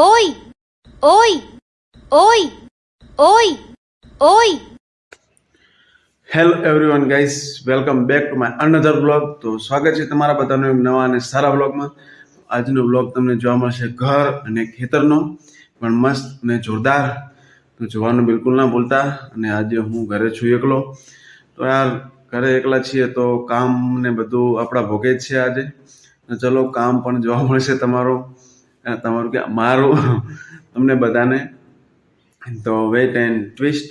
Oi, oi, oi, oi, oi. Hello everyone guys, welcome back to my another blog. તો સ્વાગત છે તમારા બધાનું એક નવા અને સારા બ્લોગમાં. આજનો બ્લોગ તમને જોવા મળશે ઘર અને ખેતરનો, પણ મસ્ત અને જોરદાર. તો જોવાનું બિલકુલ ના ભૂલતા. અને આજે હું ઘરે છું એકલો. તો યાર ઘરે એકલા છીએ તો કામ ને બધું આપણા ભોગે જ છે આજે. તો ચલો કામ પણ જોવા મળશે તમારું કે મારું તમને બધાને. તો વેઇટ એન્ડ ટ્વિસ્ટ.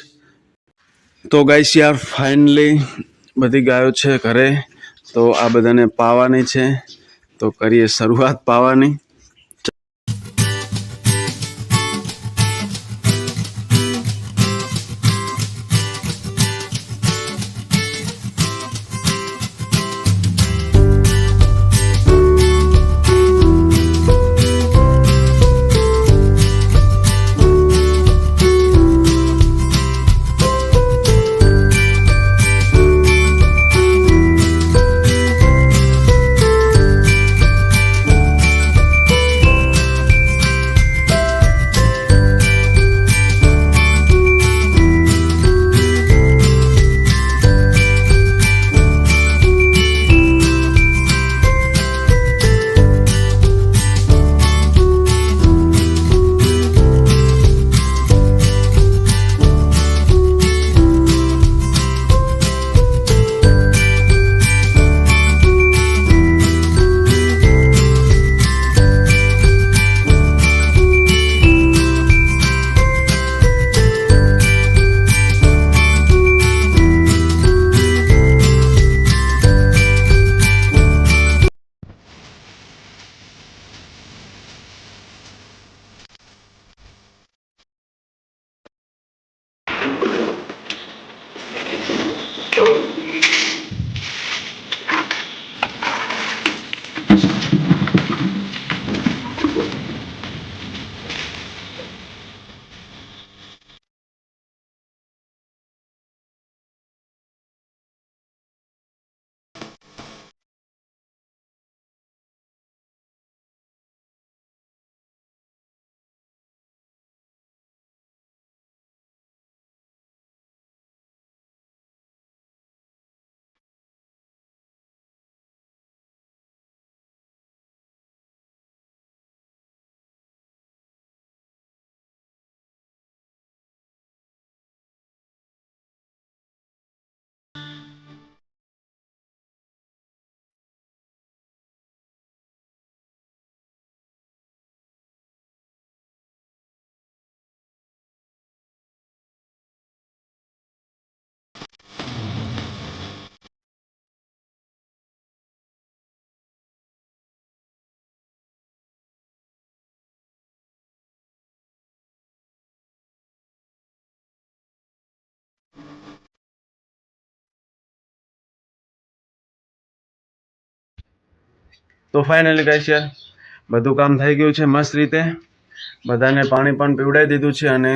તો ગાઈસ યાર ફાઇનલી બધી ગાયો છે ઘરે. તો આ બધાને પાવાની છે. તો કરીએ શરૂઆત પાવાની. તો ફાઇનલી ગાઈસ યાર બધું કામ થઈ ગયું છે મસ્ત રીતે. બધાને પાણી પણ પીવડાવી દીધું છે. અને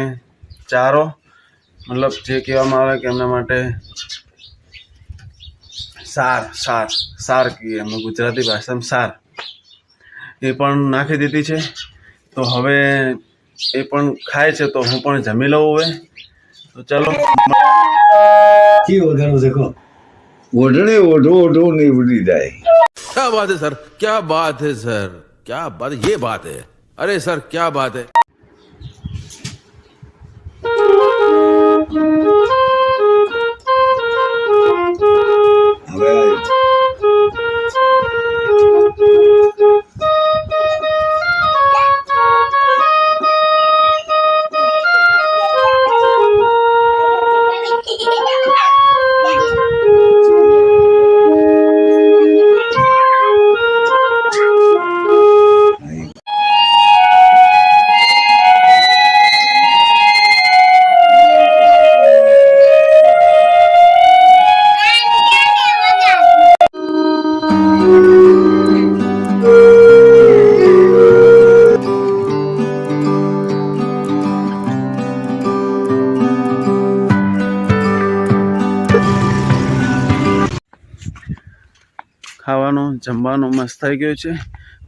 ચારો મતલબ જે કહેવામાં આવે કે એમના માટે સાર કહીએ અમે ગુજરાતી ભાષામાં સાર, એ પણ નાખી દીધી છે. તો હવે એ પણ ખાય છે. તો હું પણ જમી લઉં હવે. તો ચલો ઓઢણે ઓઢો ઓઢો નહીં ઉડી જાય. क्या बात है सर, क्या बात है सर, क्या बात, ये बात है. अरे सर क्या बात है. હવે જમવાનું મસ્ત થઈ ગયું છે.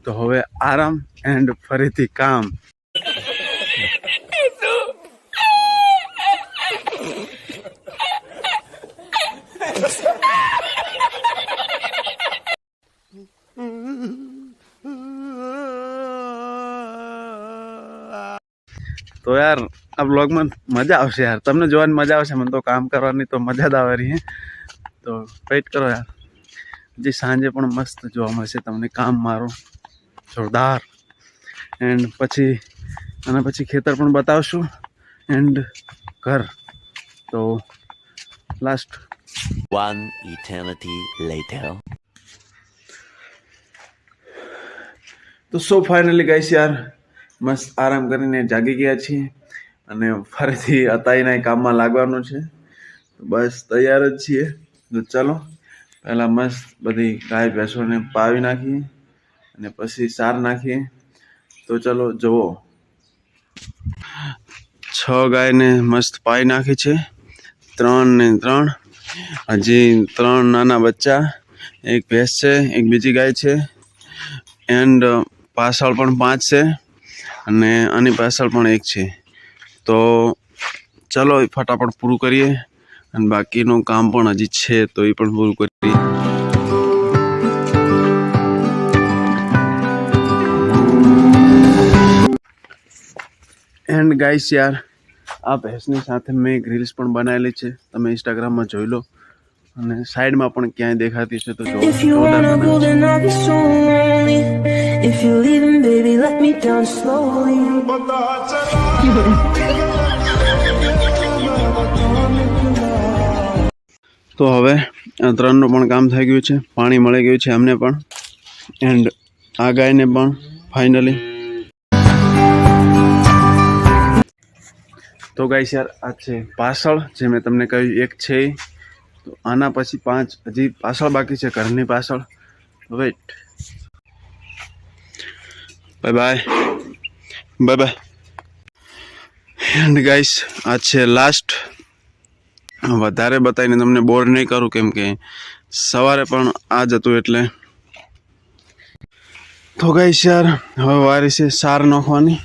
તો હવે આરામ એન્ડ ફરીથી કામ. તો યાર આ બ્લોગમાં મજા આવશે યાર, તમને જોવાની મજા આવશે, મને તો કામ કરવાની તો મજા જ આવે રહી. તો વેઇટ કરો યાર, હજી સાંજે પણ મસ્ત જોવા મળશે તમને કામ મારું જોરદાર. એન્ડ પછી આના પછી ખેતર પણ બતાવશું એન્ડ ઘર. તો લાસ્ટ One eternity later. તો સો ફાઇનલી ગાઈસ યાર મસ્ત આરામ કરીને જાગી ગયા છીએ અને ફરીથી અતાઈના કામમાં લાગવાનું છે. તો બસ તૈયાર જ છીએ. તો ચલો પહેલાં મસ્ત બધી ગાય ભેંસોને પાવી નાખીએ અને પછી સાર નાખીએ. તો ચલો જુઓ, 6 ગાયને મસ્ત પાઈ નાખી છે, 3 ને 3, હજી 3 નાના બચ્ચા, એક ભેંસ છે, એક બીજી ગાય છે એન્ડ પાછળ પણ 5 છે અને આની પાછળ પણ 1 છે. તો ચલો ફટાફટ પૂરું કરીએ અને બાકીનું કામ પણ હજી છે તો એ પણ પૂરું કરીએ. એન્ડ ગાઈસ યાર આ ભેંસની સાથે મેં એક રીલ્સ પણ બનાવેલી છે, તમે ઇન્સ્ટાગ્રામમાં જોઈ લો અને સાઈડમાં પણ ક્યાંય દેખાતી છે તો If you wanna go, then I'll be so lonely. If you're leaving, baby, let me down slowly. તો હવે આ 3નું પણ કામ થઈ ગયું છે, પાણી મળી ગયું છે અમને પણ એન્ડ આ ગાયને પણ ફાઇનલી. તો ગાઈસ યાર આ છે પાછળ, જે મેં તમને કહ્યું 1 છે. તો આના પછી 5 હજી પાછળ બાકી છે, ઘરની પાછળ. Wait, bye bye bye bye. And guys આ છે લાસ્ટ. વધારે બતાવીને તમને બોર નહીં કરું કેમ કે સવારે પણ આ જ હતું એટલે. તો ગાઈસ યાર હવે વારી છે સાર નાખવાની.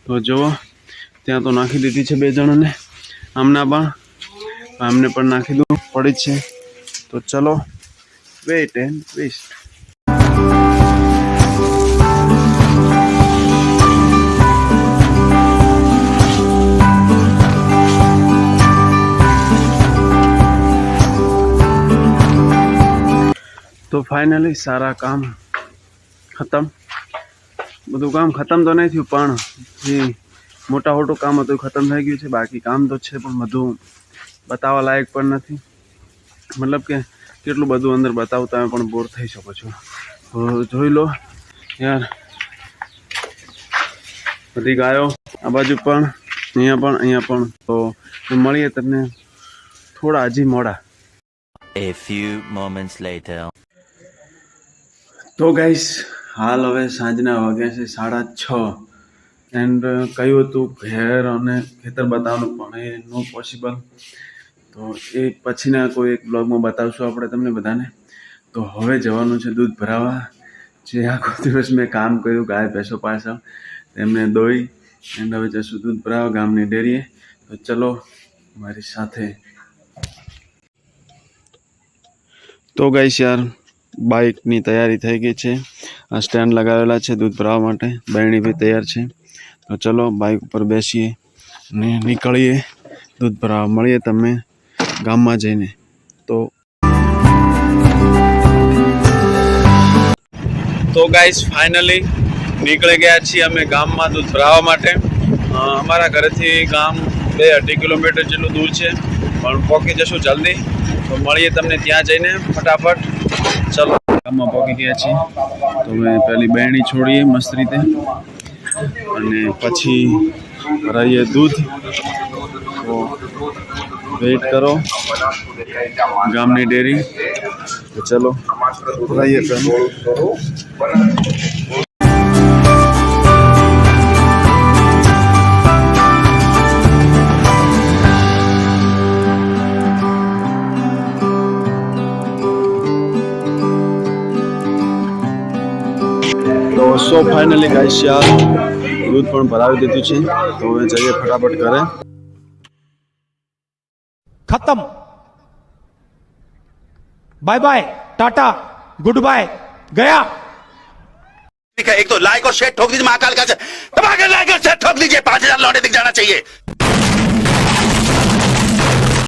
તો જુઓ ત્યાં તો નાખી દીધી છે 2 જણને, આમને પણ નાખી દઉં પડી જ છે. તો ચલો વેઇટ એન્ડ વેસ્ટ. તો ફાઇનલી સારા કામ ખતમ. બધું કામ ખતમ તો નહીં થયું પણ જે મોટા મોટું કામ હતું એ ખતમ થઈ ગયું છે. બાકી કામ તો છે પણ બધું બતાવવા લાયક પણ નથી, મતલબ કે કેટલું બધું અંદર બતાવું તમે પણ બોર થઈ શકો છો. તો જોઈ લો યાર બધી ગાયો આ બાજુ પણ, અહીંયા પણ. તો મળીએ તમને થોડા હજી મોડા. A few moments later. તો ગાઈસ હાલ હવે સાંજના વાગ્યા છે 6:30 એન્ડ કહ્યું હતું ઘેર અને ખેતર બતાવવાનું પણ એ નો પોસિબલ. તો એ પછીના કોઈ એક બ્લોગમાં બતાવશું આપણે તમને બધાને. તો હવે જવાનું છે દૂધ ભરાવા. જે આખો દિવસ મેં કામ કર્યું ગાય ભેંસો પાછળ તેમને દોઈ એન્ડ હવે જશું દૂધ ભરાવા ગામની ડેરીએ. તો ચલો મારી સાથે. તો ગાઈસ યાર બાઇકની તૈયારી થઈ ગઈ છે, આ સ્ટેન્ડ લગાવેલા છે દૂધ ભરાવા માટે, બરણી બી તૈયાર છે. તો ચલો બાઇક ઉપર બેસીએ ને નીકળીએ દૂધ ભરાવા. મળીએ તમે ગામમાં જઈને. તો ગાઈસ ફાઇનલી નીકળી ગયા છીએ અમે ગામમાં દૂધ ભરાવા માટે. અમારા ઘરેથી ગામ 2-2.5 કિલોમીટર જેટલું દૂર છે પણ પહોંચી જશું જલ્દી. તો મળીએ તમને ત્યાં જઈને ફટાફટ. ચલો ગામમાં પહોંચી ગયા છીએ. તો હવે પહેલી બહેણી છોડીએ મસ્ત રીતે અને પછી ભરાઈએ દૂધ. તો વેઇટ કરો ગામની ડેરી. તો ચલો ભરાઈએ પહેલું. તો સો ફાઇનલી ગાઈસ યાર દૂધ પણ ભરાવી દીધું છે. તો હવે જઈએ ફટાફટ ઘરે. खत्म, bye bye, tata, good bye, गया. एक तो लाइक और शेयर ठोक दीजिए महाकाल का, दबा के लाइक और शेयर ठोक दीजिए 5000 लोग. खिलौने दिख जाना चाहिए।